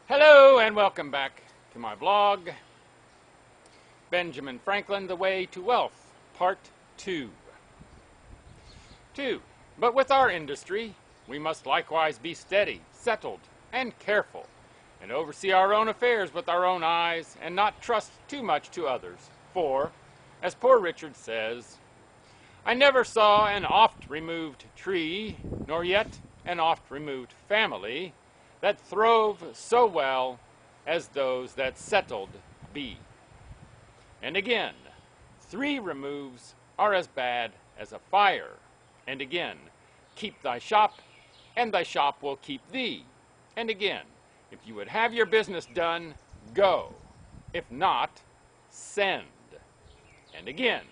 Hello and welcome back to my blog, Benjamin Franklin, The Way to Wealth, Part 2. 2. But with our industry, we must likewise be steady, settled, and careful, and oversee our own affairs with our own eyes, and not trust too much to others. For, as Poor Richard says, I never saw an oft-removed tree, nor yet an oft-removed family, that throve so well as those that settled be. And again, 3 removes are as bad as a fire. And again, keep thy shop, and thy shop will keep thee. And again, if you would have your business done, go. If not, send. And again,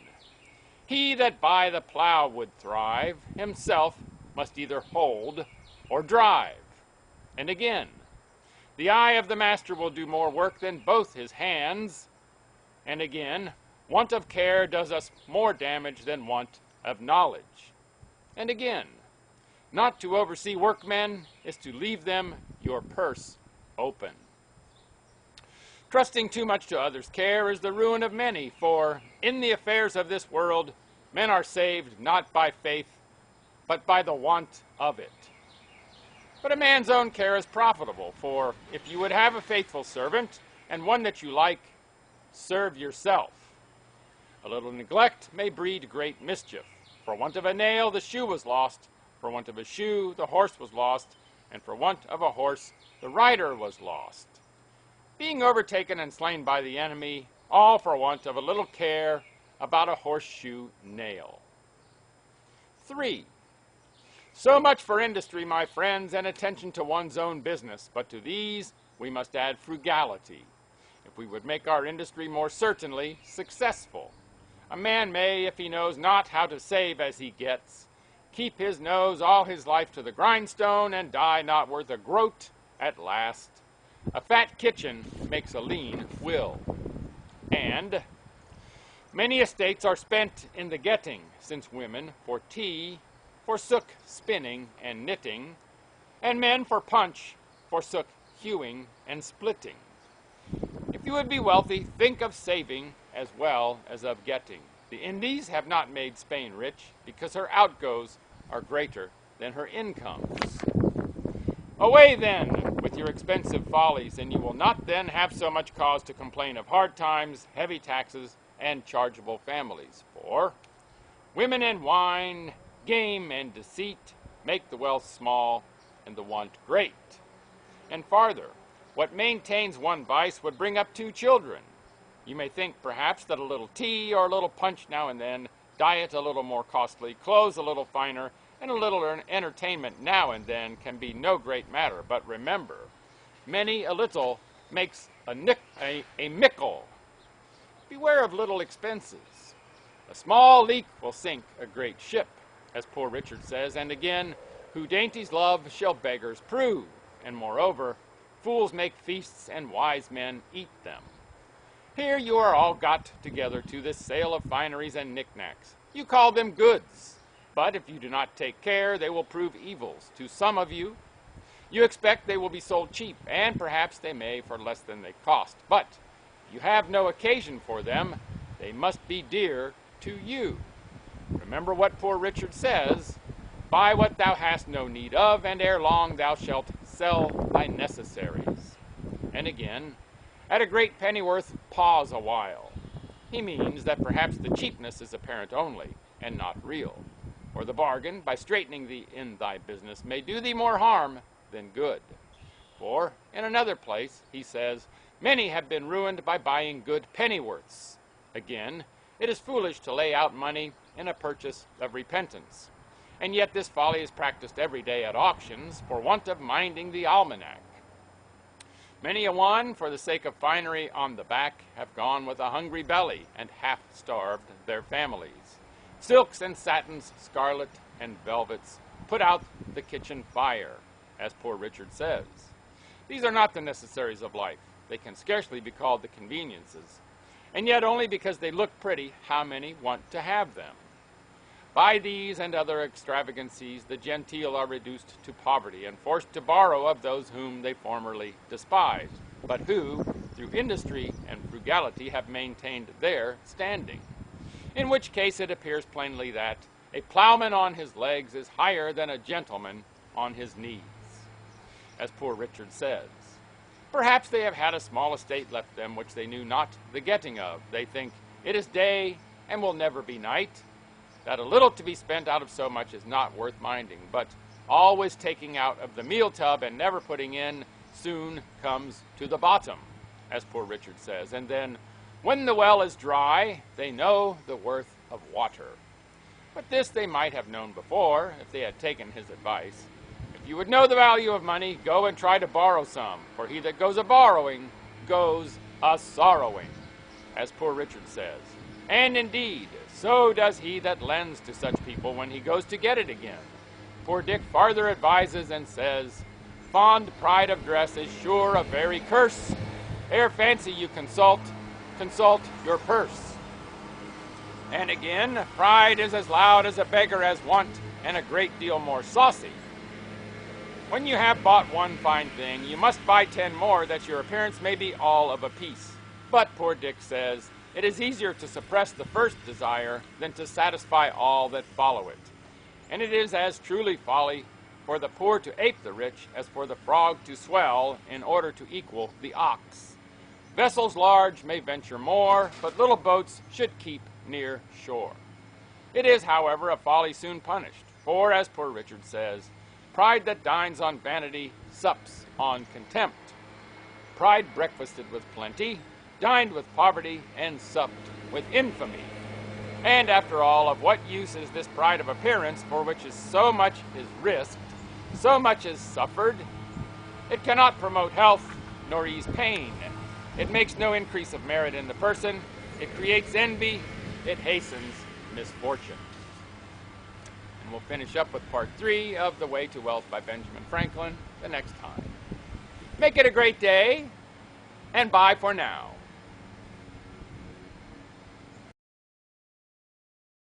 he that by the plow would thrive, himself must either hold or drive. And again, the eye of the master will do more work than both his hands. And again, want of care does us more damage than want of knowledge. And again, not to oversee workmen is to leave them your purse open. Trusting too much to others' care is the ruin of many, for in the affairs of this world men are saved not by faith, but by the want of it. But a man's own care is profitable, for if you would have a faithful servant, and one that you like, serve yourself. A little neglect may breed great mischief. For want of a nail the shoe was lost, for want of a shoe the horse was lost, and for want of a horse the rider was lost. Being overtaken and slain by the enemy, all for want of a little care about a horseshoe nail. 3. So much for industry, my friends, and attention to one's own business, but to these we must add frugality, if we would make our industry more certainly successful. A man may, if he knows not how to save as he gets, keep his nose all his life to the grindstone, and die not worth a groat at last. A fat kitchen makes a lean will. And many estates are spent in the getting, since women for tea forsook spinning and knitting, and men for punch forsook hewing and splitting. If you would be wealthy, think of saving as well as of getting. The Indies have not made Spain rich, because her outgoes are greater than her incomes. Away then with your expensive follies, and you will not then have so much cause to complain of hard times, heavy taxes, and chargeable families. For women and wine, game and deceit make the wealth small and the want great. And farther, what maintains one vice would bring up 2 children. You may think perhaps that a little tea or a little punch now and then, diet a little more costly, clothes a little finer, and a little entertainment now and then can be no great matter. But remember, many a little makes a mickle. Beware of little expenses. A small leak will sink a great ship, as Poor Richard says, and again, who dainties love shall beggars prove, and moreover, fools make feasts and wise men eat them. Here you are all got together to this sale of fineries and knickknacks. You call them goods, but if you do not take care, they will prove evils to some of you. You expect they will be sold cheap, and perhaps they may for less than they cost, but if you have no occasion for them, they must be dear to you. Remember what Poor Richard says, buy what thou hast no need of, and ere long thou shalt sell thy necessaries. And again, at a great pennyworth, pause a while. He means that perhaps the cheapness is apparent only, and not real. Or the bargain, by straightening thee in thy business, may do thee more harm than good. For, in another place, he says, many have been ruined by buying good pennyworths. Again, it is foolish to lay out money in a purchase of repentance. And yet this folly is practiced every day at auctions for want of minding the almanac. Many a one, for the sake of finery on the back, have gone with a hungry belly and half starved their families. Silks and satins, scarlet and velvets, put out the kitchen fire, as Poor Richard says. These are not the necessaries of life. They can scarcely be called the conveniences. And yet only because they look pretty, how many want to have them? By these and other extravagancies, the genteel are reduced to poverty and forced to borrow of those whom they formerly despised, but who, through industry and frugality, have maintained their standing. In which case it appears plainly that a plowman on his legs is higher than a gentleman on his knees. As poor Richard says, perhaps they have had a small estate left them which they knew not the getting of. They think it is day and will never be night, that a little to be spent out of so much is not worth minding, but always taking out of the meal tub and never putting in soon comes to the bottom, as poor Richard says. And then, when the well is dry, they know the worth of water. But this they might have known before, if they had taken his advice. If you would know the value of money, go and try to borrow some, for he that goes a-borrowing goes a-sorrowing, as poor Richard says. And indeed, so does he that lends to such people when he goes to get it again. Poor Dick farther advises and says, fond pride of dress is sure a very curse. Ere fancy you consult your purse. And again, pride is as loud as a beggar has want, and a great deal more saucy. When you have bought one fine thing, you must buy 10 more, that your appearance may be all of a piece. But, poor Dick says, it is easier to suppress the first desire than to satisfy all that follow it. And it is as truly folly for the poor to ape the rich as for the frog to swell in order to equal the ox. Vessels large may venture more, but little boats should keep near shore. It is, however, a folly soon punished, for, as poor Richard says, pride that dines on vanity sups on contempt. Pride breakfasted with plenty, dined with poverty, and supped with infamy. And after all, of what use is this pride of appearance, for which so much is risked, so much is suffered? It cannot promote health, nor ease pain. It makes no increase of merit in the person. It creates envy. It hastens misfortune. And we'll finish up with part 3 of The Way to Wealth by Benjamin Franklin the next time. Make it a great day, and bye for now.